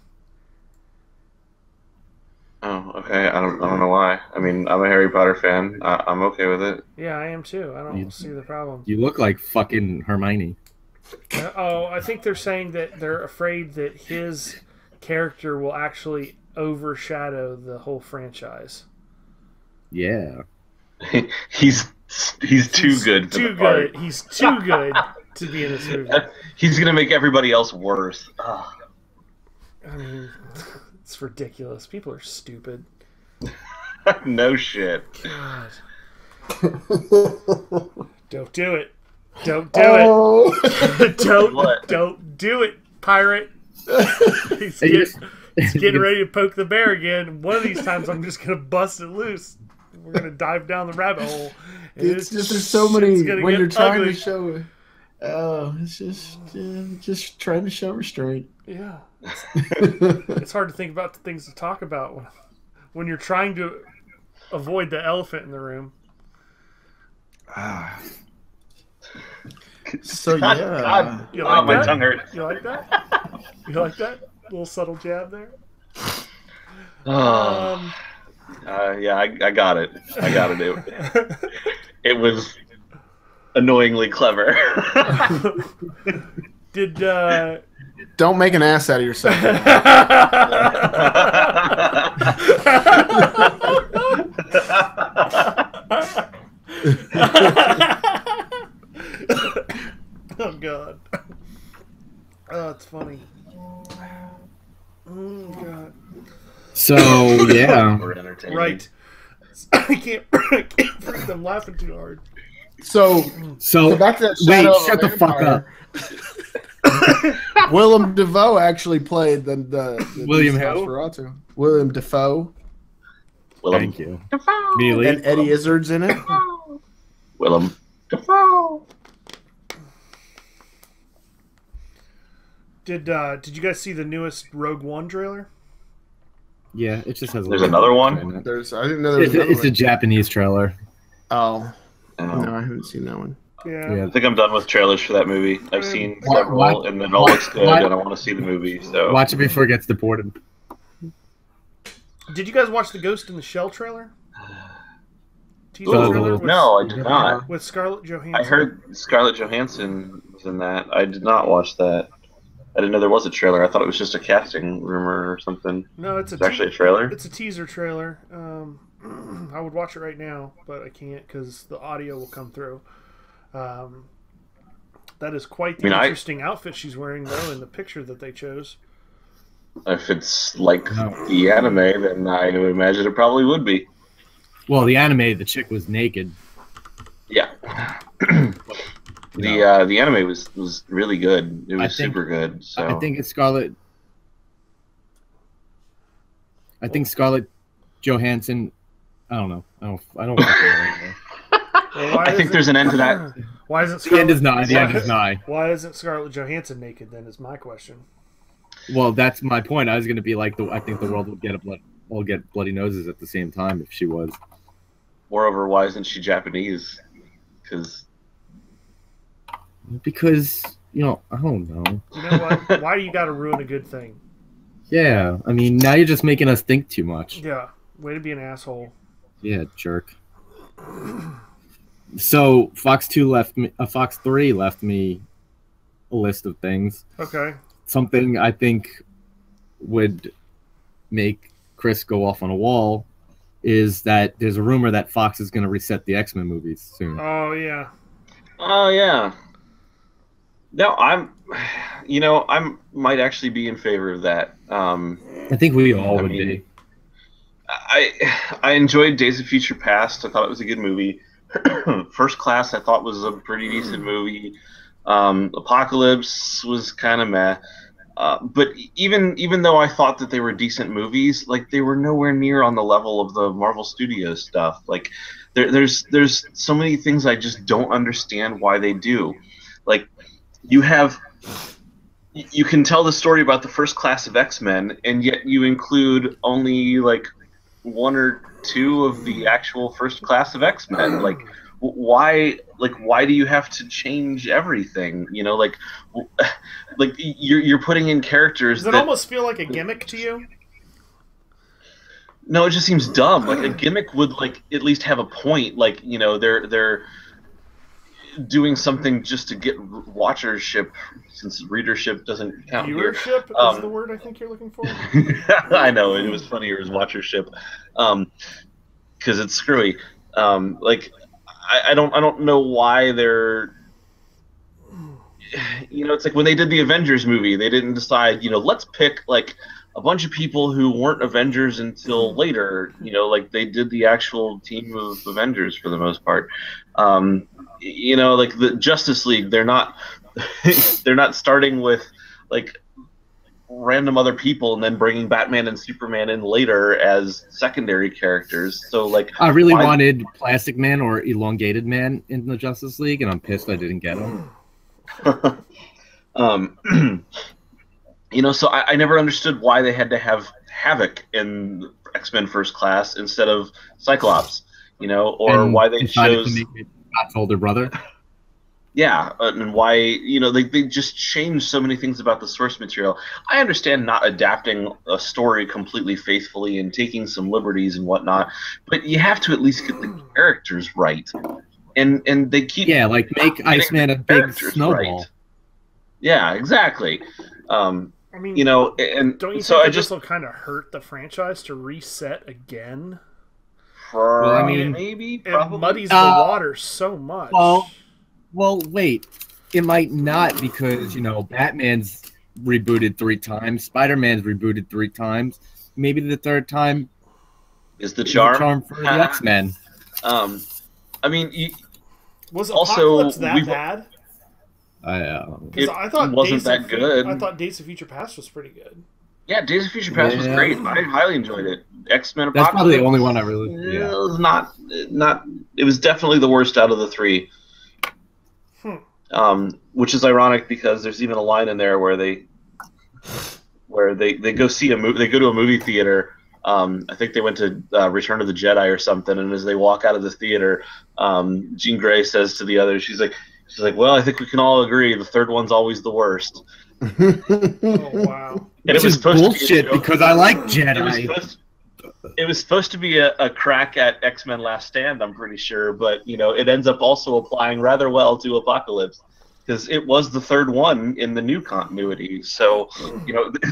B: Oh, okay. I don't know why. I mean, I'm a Harry Potter fan. I'm okay with it.
A: Yeah, I am too. I don't see the problem.
D: You look like fucking Hermione.
A: I think they're saying that they're afraid that his character will actually overshadow the whole franchise.
D: Yeah.
B: He's too good for
A: Too
B: the part.
A: good. He's too good to be in this movie.
B: He's gonna make everybody else worse. Ugh.
A: I mean, it's ridiculous. People are stupid.
B: No shit.
A: God. Don't do it. Don't do it.
B: What?
A: Don't do it, pirate. He's getting ready to poke the bear again. One of these times, I'm just gonna bust it loose. We're gonna dive down the rabbit hole. And
C: It's just there's so many
A: gonna
C: when
A: get
C: you're trying
A: ugly.
C: to show it. Oh, it's just trying to show restraint.
A: Yeah, it's hard to think about the things to talk about when you're trying to avoid the elephant in the room.
C: So
B: God,
C: yeah,
B: God.
A: You
B: Oh,
A: like
B: my
A: that?
B: tongue hurts.
A: You like that? You like that little subtle jab there?
B: Oh. Yeah, I got it. I got it. It was annoyingly clever.
A: Did
C: Don't make an ass out of yourself.
A: Oh God. Oh, it's funny. Oh God.
D: So yeah,
B: We're entertaining.
A: Right. I can't breathe. I'm laughing too hard.
C: So back to that
D: wait,
C: Shadow of a
D: shut the fuck up.
C: Vampire. Willem Dafoe actually played the
D: William who?
C: Nosferatu. William Dafoe
B: Willem.
D: Thank you. Really?
C: and Eddie Izzard's in it.
B: Willem.
A: Did you guys see the newest Rogue One trailer?
D: Yeah, it just has.
B: There's another one?
C: There's I didn't know there was another
D: It's a
C: one.
D: Japanese trailer.
C: Oh
B: Oh.
C: no, I haven't seen that one.
A: Yeah.
D: Yeah.
B: I think I'm done with trailers for that movie. I've seen
D: What-
B: several,
D: what-
B: and it all looks good,
D: what-
B: and I want to see the movie. So
D: Watch it before it gets deported.
A: Did you guys watch the Ghost in the Shell trailer? Teaser
D: Ooh.
A: trailer with,
B: no, I did not.
A: with Scarlett Johansson.
B: I heard Scarlett Johansson was in that. I did not watch that. I didn't know there was a trailer. I thought it was just a casting rumor or something.
A: No, it's
B: It's actually a trailer.
A: It's a teaser trailer. I would watch it right now, but I can't because the audio will come through. That is quite the interesting outfit she's wearing, though, in the picture that they chose.
B: If it's like
D: No.
B: the anime, then I would imagine it probably would be.
D: Well, the anime, the chick was naked.
B: Yeah. The anime was really good. It was super good. So
D: I think it's Scarlett. I think Scarlett Johansson. I don't know. I don't fucking know anymore.
A: Well,
B: I think there's an end to that.
A: Why isn't
D: The end
A: Scarlett,
D: is nigh. The end is nigh.
A: Why isn't Scarlett Johansson naked? Then is my question.
D: Well, that's my point. I was going to be like, I think the world would all get bloody noses at the same time if she was.
B: Moreover, why isn't she Japanese? Because
D: You know, I don't know.
A: You know what? Why do you got to ruin a good thing?
D: Yeah, I mean, now you're just making us think too much.
A: Yeah, way to be an asshole.
D: Yeah, jerk. So Fox 3 left me a list of things.
A: Okay.
D: Something I think would make Chris go off on a wall is that there's a rumor that Fox is going to reset the X-Men movies soon.
A: Oh yeah.
B: oh yeah. No, I might actually be in favor of that.
D: I think we all would
B: mean,
D: be.
B: I enjoyed Days of Future Past. I thought it was a good movie. First Class I thought was a pretty decent movie. Apocalypse was kind of meh. But even though I thought that they were decent movies, like they were nowhere near on the level of the Marvel Studios stuff. Like there's so many things I just don't understand why they do. Like you can tell the story about the first class of X-Men, and yet you include only like one or two of the actual first class of X-Men. Like why do you have to change everything? You know, like you're putting in characters
A: Does it
B: that
A: almost feel like a gimmick to you?
B: no, it just seems dumb. Like a gimmick would like at least have a point. Like, you know, they're doing something just to get watchership, since readership doesn't count here.
A: Viewership is the word I think you're looking for.
B: I know, it was funnier as watchership, because it's screwy. Like I don't know why they're. You know, it's like when they did the Avengers movie, they didn't decide, you know, let's pick like a bunch of people who weren't Avengers until later. You know, like they did the actual team of Avengers for the most part. You know, like the Justice League, they're not starting with like random other people and then bringing Batman and Superman in later as secondary characters. So like
D: I really wanted Plastic Man or Elongated Man in the Justice League, and I'm pissed I didn't get him.
B: You know, so I never understood why they had to have Havoc in X-Men First Class instead of Cyclops, you know, or
D: And
B: why they
D: decided
B: chose
D: to make it Scott's older brother.
B: yeah, and why, you know, they just changed so many things about the source material. I understand not adapting a story completely faithfully and taking some liberties and whatnot, but you have to at least get the characters right. and they keep
D: like make
B: getting
D: Iceman a
B: the
D: big
B: characters
D: snowball.
B: right. Yeah, exactly.
A: I mean,
B: and
A: don't you
B: so
A: think
B: I
A: that
B: just
A: this will kind of hurt the franchise to reset again?
D: I mean,
B: maybe
A: It
B: probably.
A: muddies the water so much.
D: Well, wait. It might not because, Batman's rebooted 3 times. Spider-Man's rebooted 3 times. Maybe the third time
B: is the
D: is
B: charm.
D: for the X-Men.
B: I mean,
A: was
B: also,
A: Apocalypse that bad?
B: it
A: I thought
B: wasn't that good.
A: I thought Days of Future Past was pretty good.
B: Yeah, Days of Future Past was great. I highly enjoyed it. X-Men Apocalypse.
D: That's probably the only one I really.
B: It was not. It was definitely the worst out of the 3. Which is ironic because there's even a line in there where they go see a movie. They go to a movie theater. I think they went to Return of the Jedi or something. And as they walk out of the theater, Jean Grey says to the others, she's like, well, I think we can all agree the third one's always the worst.
A: Oh wow!
B: And it was supposed
D: bullshit
B: to be
D: because I like Jedi.
B: It was supposed to be a crack at X-Men Last Stand, I'm pretty sure, but it ends up also applying rather well to Apocalypse because it was the third one in the new continuity. So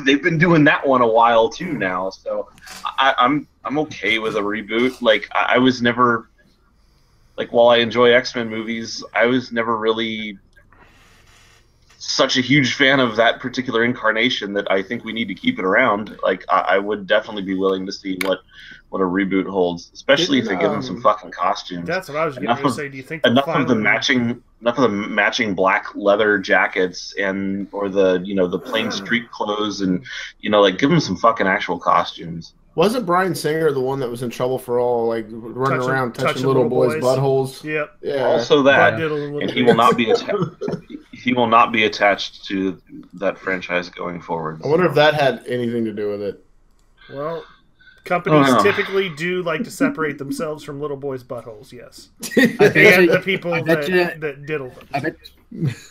B: they've been doing that one a while too now. So I'm okay with a reboot. Like I was never while I enjoy X-Men movies, I was never really such a huge fan of that particular incarnation that I think we need to keep it around. Like I would definitely be willing to see what a reboot holds, especially if they give them some fucking costumes.
A: That's what I was going to say. Do you think
B: enough of the matching black leather jackets or the plain street clothes and give them some fucking actual costumes.
C: Wasn't Bryan Singer the one that was in trouble for all running around touching little boys' buttholes?
A: Yep.
C: Yeah.
B: Also that, and he will not be he will not be attached to that franchise going forward.
C: I wonder if that had anything to do with it.
A: Well, companies typically do like to separate themselves from little boys' buttholes. Yes, and the people that diddle them.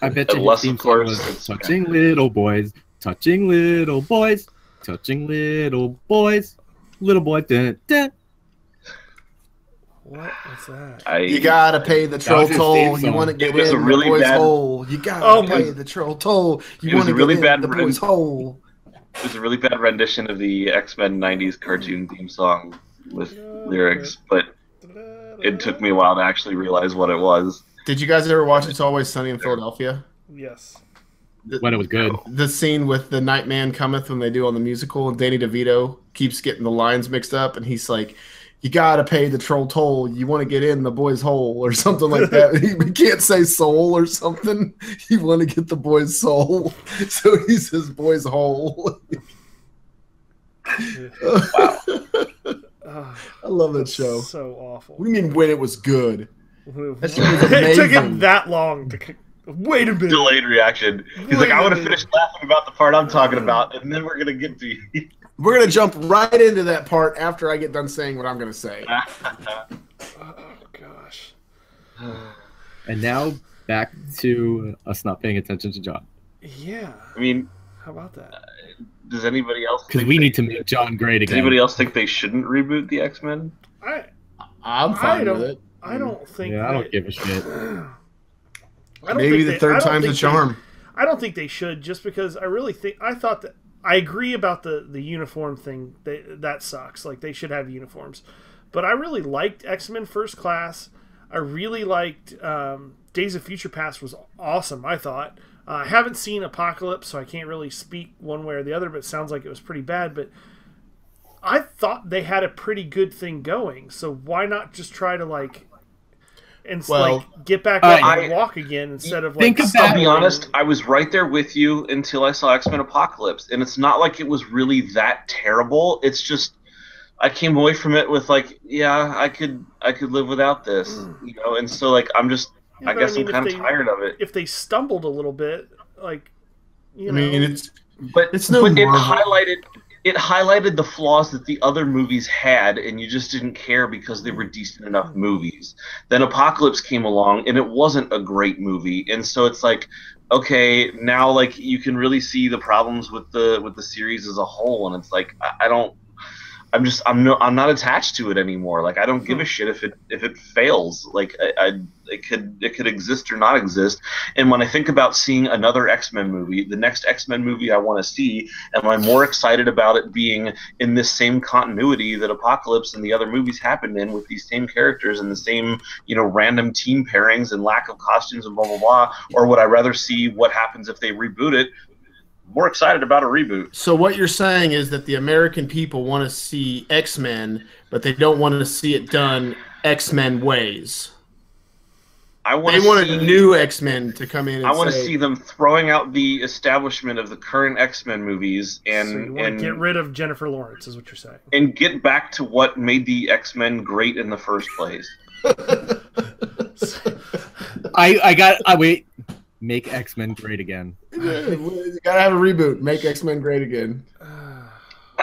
D: I bet you
B: Unless,
D: his
B: of course,
D: was touching little boys, touching little boys, touching little boys. Little boy, dun, dun.
A: What was that?
C: You gotta pay the troll toll. You want to get in the boys' hole. You gotta pay the troll toll. You want to get in the boys' hole.
B: It was a really bad rendition of the X-Men '90s cartoon theme song with lyrics, but it took me a while to actually realize what it was.
C: Did you guys ever watch It's Always Sunny in Philadelphia?
A: Yes.
D: When it was good.
C: The scene with the Nightman Cometh when they do on the musical, and Danny DeVito keeps getting the lines mixed up, and he's like, you gotta pay the troll toll. You want to get in the boys' hole or something like that. He can't say soul or something. You want to get the boys' soul. So he says boys' hole.
B: Wow.
C: I love that show.
A: So awful.
C: What do you mean when it was good?
A: It took him that long to... Wait a minute.
B: Delayed reaction. He's like, I want to finish laughing about the part I'm talking about, and then we're going to get to you.
C: We're going to jump right into that part after I get done saying what I'm going to say.
A: Oh, gosh.
D: And now back to us not paying attention to John.
A: Yeah.
B: I mean,
A: how about that?
B: Does anybody else?
D: Because we need to make John great again.
B: Does anybody else think they shouldn't reboot the X-Men?
C: I'm fine with it.
A: I don't think.
D: Yeah, I don't give a shit.
C: Maybe the third time's a charm.
A: I don't think they should, just because I really think I agree about the uniform thing. That sucks. Like, they should have uniforms. But I really liked X-Men First Class. I really liked Days of Future Past was awesome, I thought. I haven't seen Apocalypse, so I can't really speak one way or the other, but it sounds like it was pretty bad. But I thought they had a pretty good thing going, so why not just try to, get back up and walk again instead of
B: I'll be honest, I was right there with you until I saw X-Men Apocalypse, and it's not like it was really that terrible. It's just I came away from it with I could live without this, and so I'm just I guess I'm kind of tired of it.
A: If they stumbled a little bit,
C: it's
B: it highlighted the flaws that the other movies had, and you just didn't care because they were decent enough movies. Then Apocalypse came along, and it wasn't a great movie, and so it's okay, now you can really see the problems with the series as a whole, and it's I'm not attached to it anymore. Like I don't give a shit if it fails. Like it could exist or not exist. And when I think about seeing another X-Men movie, the next X-Men movie I want to see, am I more excited about it being in this same continuity that Apocalypse and the other movies happened in, with these same characters and the same, random team pairings and lack of costumes and blah blah blah, or would I rather see what happens if they reboot it? More excited about a reboot.
C: So what you're saying is that the American people want to see X-Men, but they don't want to see it done X-Men ways. They want a new X-Men to come in and
B: I want to see them throwing out the establishment of the current X-Men movies and
A: So you want to get rid of Jennifer Lawrence, is what you're saying.
B: And get back to what made the X-Men great in the first place.
D: Wait. Make X-Men great again.
C: You gotta have a reboot. Make X-Men great again.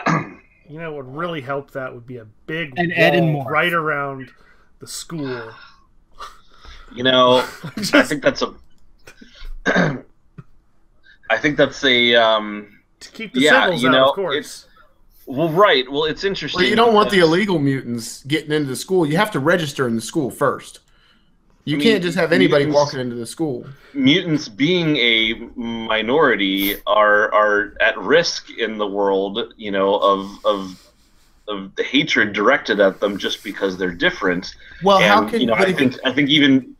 A: You know what would really help that would be a big
D: And Ed and
A: wall
D: Morph.
A: right around the school.
B: I think that's a.
A: To keep the civils out, of course.
B: Right. Well, it's interesting.
C: Well, you don't want the illegal mutants getting into the school. You have to register in the school first. You can't just have anybody walking into the school.
B: Mutants, being a minority, are at risk in the world, of the hatred directed at them just because they're different.
C: Well,
B: and,
C: how can
B: I think even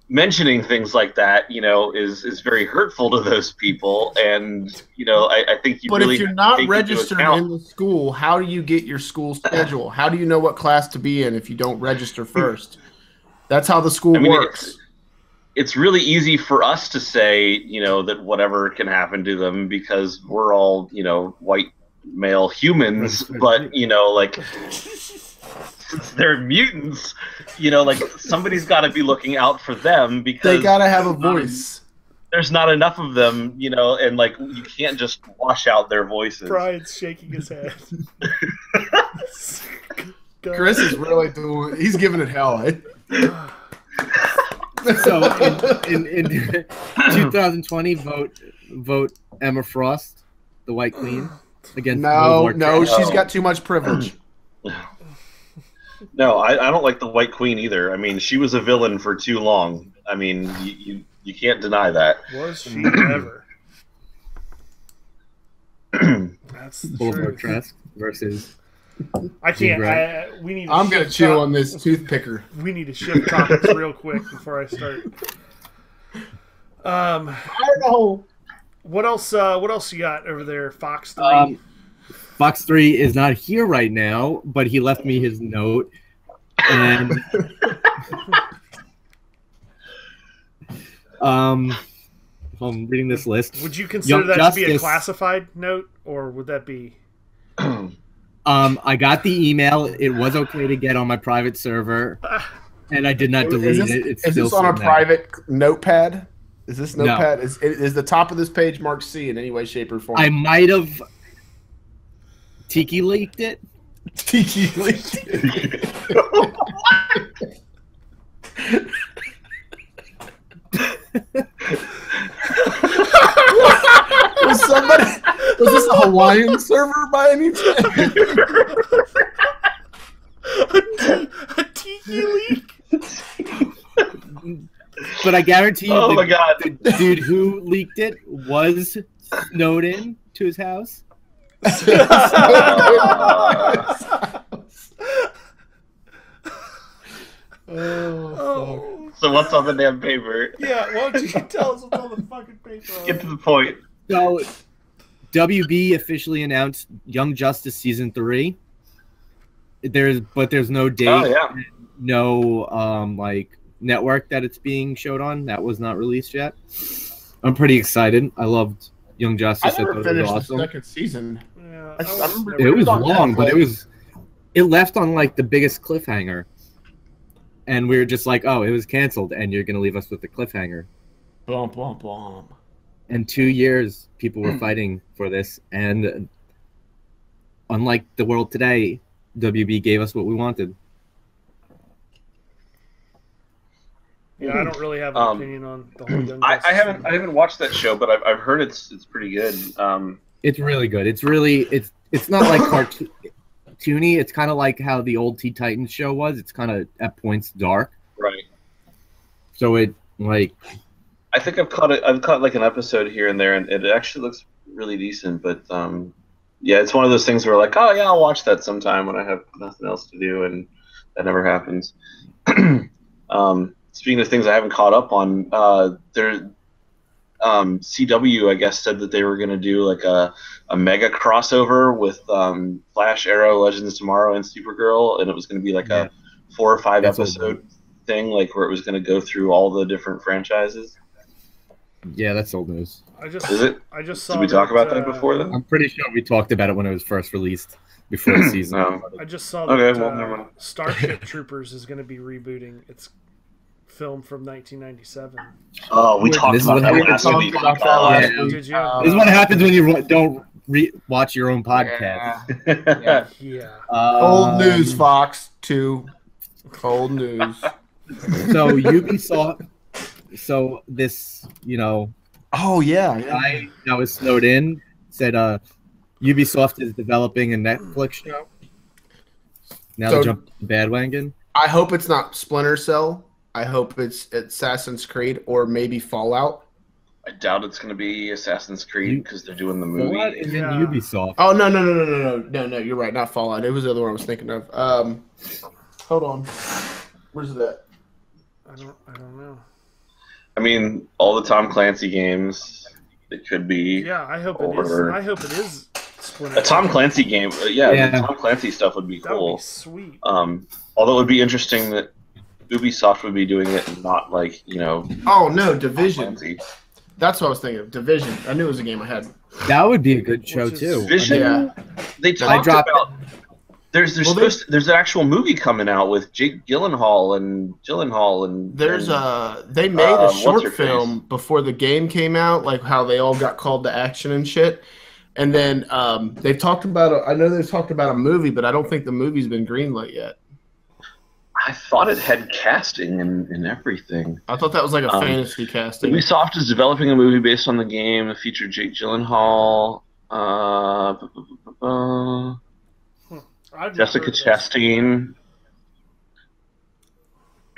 B: mentioning things like that, is very hurtful to those people. And I think you.
C: But
B: really
C: if you're not
B: take into
C: registered
B: account-
C: in the school, how do you get your school schedule? How do you know what class to be in if you don't register first? That's how the school works.
B: It's really easy for us to say, that whatever can happen to them because we're all, white male humans. But, since they're mutants, somebody's got to be looking out for them because
C: They got to have a voice.
B: There's not enough of them, and you can't just wash out their voices.
A: Brian's shaking his head.
C: Chris is really he's giving it hell.
D: So in 2020, vote Emma Frost, the White Queen, against World War II.
C: She's got too much privilege.
B: No, I don't like the White Queen either. I mean, she was a villain for too long. I mean, you can't deny that.
A: Was she ever? That's the
D: Boulevard
A: truth.
D: Trask versus.
A: I can't. We need.
C: I'm gonna chew on this toothpicker.
A: We need to shift topics real quick before I start.
C: I don't know.
A: What else? What else you got over there, Fox 3?
D: Fox 3 is not here right now, but he left me his note, and I'm reading this list.
A: Would you consider that to be a classified note, or would that be?
D: I got the email. It was okay to get on my private server, and I did not delete it. It's
C: is
D: still
C: this on a
D: there.
C: private notepad? Is this notepad?
D: No.
C: Is the top of this page marked C in any way, shape, or form?
D: I might have Tiki leaked it.
C: Tiki leaked it. Was this a Hawaiian server by any chance?
A: A tiki leak?
D: But I guarantee you,
B: Oh my God.
D: the dude who leaked it was snowed in to his house.
A: Oh.
B: So what's on the damn paper?
A: Yeah, why don't you tell us what's on the fucking paper?
B: Get to the point.
D: So, WB officially announced Young Justice season 3. There's no date,
B: Oh yeah.
D: no network that it's being showed on. That was not released yet. I'm pretty excited. I loved Young Justice.
C: I never
D: thought it
C: finished
D: was awesome.
C: the second season.
A: Yeah,
C: I remember
D: It was
C: on
D: long, but
C: Netflix.
D: it left on the biggest cliffhanger. And we were just like, oh, it was canceled, and you're gonna leave us with the cliffhanger.
C: Blum, blum, blum.
D: And 2 years, people were fighting for this, and unlike the world today, WB gave us what we wanted.
A: Yeah, I don't really have an opinion on the whole Young
B: I
A: Justice.
B: haven't watched that show, but I've heard it's pretty good.
D: It's really good. It's not like cartoon. cartoony. It's kind of like how the old Teen Titans show was. It's kind of at points dark.
B: Right.
D: So it like
B: I think I've caught like an episode here and there, and it actually looks really decent. But yeah, it's one of those things where like, oh yeah, I'll watch that sometime when I have nothing else to do, and that never happens. Speaking of things I haven't caught up on, CW I guess said that they were going to do like a mega crossover with Flash, Arrow, Legends of Tomorrow, and Supergirl, and it was going to be like a 4 or 5 episode thing, like where it was going to go through all the different franchises.
D: Yeah, that's old news.
B: Is it?
A: I just saw.
B: Did we talk about that before then?
D: I'm pretty sure we talked about it when it was first released before the season.
B: No.
A: I just saw that
B: Okay, well, never mind.
A: Starship Troopers is going to be rebooting its film from 1997.
B: Oh, we talked
D: This is
B: about
D: what
B: that
D: happened.
B: last week.
D: Yeah.
A: Did you?
D: This is what happens when you don't watch your own podcast.
A: Yeah.
C: Old news, Fox 2. Old news.
D: So Ubisoft. So this,
C: Oh yeah.
D: guy that was snowed in said Ubisoft is developing a Netflix show. Now
C: So-
D: they jump to the bandwagon.
C: I hope it's not Splinter Cell. I hope it's Assassin's Creed or maybe Fallout.
B: I doubt it's going to be Assassin's Creed because they're doing the movie.
D: What is in
A: Yeah.
D: Ubisoft?
C: Oh no! You're right. Not Fallout. It was the other one I was thinking of. Hold on. Where's that?
A: I don't know.
B: I mean, all the Tom Clancy games. It could be
A: Yeah, I hope it is.
B: Or-
A: I hope it is Splinter
B: a Tom
A: Cell.
B: Clancy game. Yeah,
D: Yeah.
B: the Tom Clancy stuff would be
A: That would
B: cool.
A: be sweet.
B: Although it would be interesting that Ubisoft would be doing it and not like
C: Oh no, Division.
B: Clancy.
C: That's what I was thinking of. Division. I knew it was a game I had.
D: That would be a good show
A: Which is-
D: too.
B: Vision.
C: Yeah.
B: They talked
D: dropped
B: about. There's
C: Well, they-
B: there's an actual movie coming out with Jake Gyllenhaal and
C: There's
B: and,
C: they made a
B: what's her
C: short
B: face?
C: film before the game came out, like how they all got called to action and shit. And then they've talked about. I know they've talked about a movie, but I don't think the movie's been greenlit yet.
B: I thought it had casting and everything.
C: I thought that was like a fantasy casting.
B: Ubisoft is developing a movie based on the game that featured Jake Gyllenhaal,
A: I've not
B: Jessica
A: heard of this.
B: Chastain.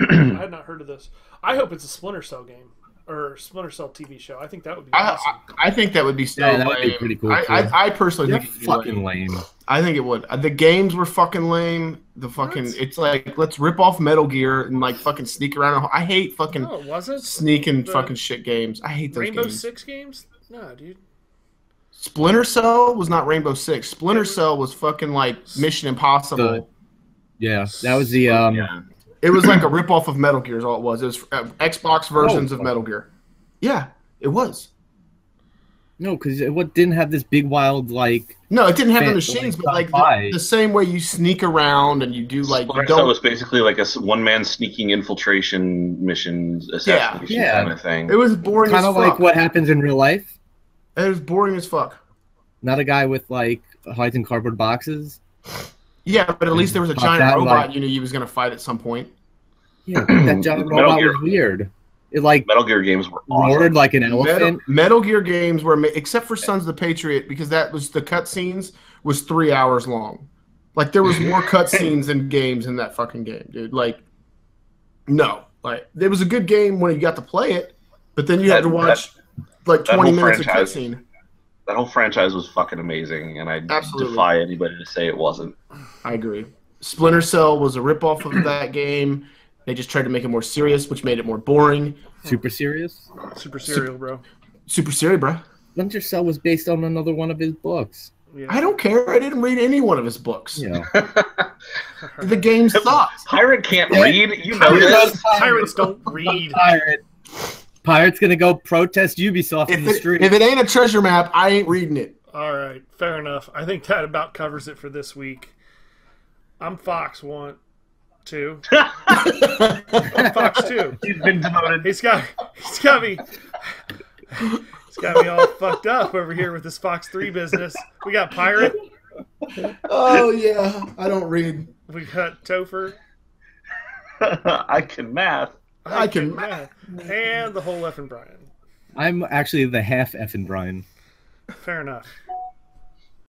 A: I had not heard of this. I hope it's a Splinter Cell game or Splinter Cell TV show. I think that would be awesome.
C: I think that would be so
D: Yeah, that would be
C: lame.
D: pretty cool,
C: I personally
D: They're
C: think it'd be
D: fucking
C: lame.
D: lame.
C: I think it would. The games were fucking lame. The fucking it's like let's rip off Metal Gear and like fucking sneak around. I hate fucking
A: No, was it
C: sneaking
A: the
C: fucking shit games. I hate those
A: Rainbow
C: games.
A: Six games? No, dude.
C: Splinter Cell was not Rainbow Six. Splinter Cell was fucking like Mission Impossible.
D: Yeah, that was the
B: Yeah.
C: It was like a rip off of Metal Gear. Is all it was. It was Xbox versions of Metal Gear. Yeah, it was.
D: no, because what didn't have this big wild like.
C: No, it didn't have the
D: Fan-
C: machines, but like
D: sci-fi.
C: the same way you sneak around and you do like you
B: Splinter Cell
C: don't.
B: was basically like a one-man sneaking infiltration missions, assassination
D: Yeah.
B: kind of thing.
C: It was boring
D: Kind
C: as
D: of
C: fuck.
D: like what happens in real life.
C: It was boring as fuck.
D: Not a guy with like hides in cardboard boxes.
C: Yeah, but at least there was a
D: Pop
C: giant
D: that,
C: robot
D: like-
C: you knew you was gonna fight at some point.
D: Yeah, that giant
B: Metal
D: robot
B: Gear.
D: was weird. It like
B: Metal Gear games were awesome.
D: roared like an elephant.
C: Metal Gear games were, except for Sons of the Patriot, because that was the cutscenes was 3 hours long. Like there was more cutscenes than games in that fucking game, dude. Like, no, like it was a good game when you got to play it, but then you had to watch like
B: that
C: 20
B: whole
C: minutes of
B: franchise-
C: cutscene.
B: That whole franchise was fucking amazing, and I
C: Absolutely.
B: defy anybody to say it wasn't.
C: I agree. Splinter Cell was a ripoff of that game. They just tried to make it more serious, which made it more boring.
D: Super serious.
A: Super serial, bro.
C: Super serious, bro.
D: Splinter Cell was based on another one of his books.
A: Yeah.
C: I don't care. I didn't read any one of his books.
D: Yeah.
C: The game sucked.
B: Pirate can't
D: Yeah.
B: read. You know this.
A: Pirates don't read.
D: Pirate's gonna go protest Ubisoft in the street.
C: If it ain't a treasure map, I ain't reading it.
A: All right, fair enough. I think that about covers it for this week. I'm Fox 2. I'm Fox 2.
B: He's been demoted.
A: He's got me. He's got me all fucked up over here with this Fox 3 business. We got Pirate.
C: Oh yeah, I don't read.
A: We got Topher.
B: I can math.
C: I can
A: math. And the whole F and Brian.
D: I'm actually the half effing Brian.
A: Fair enough.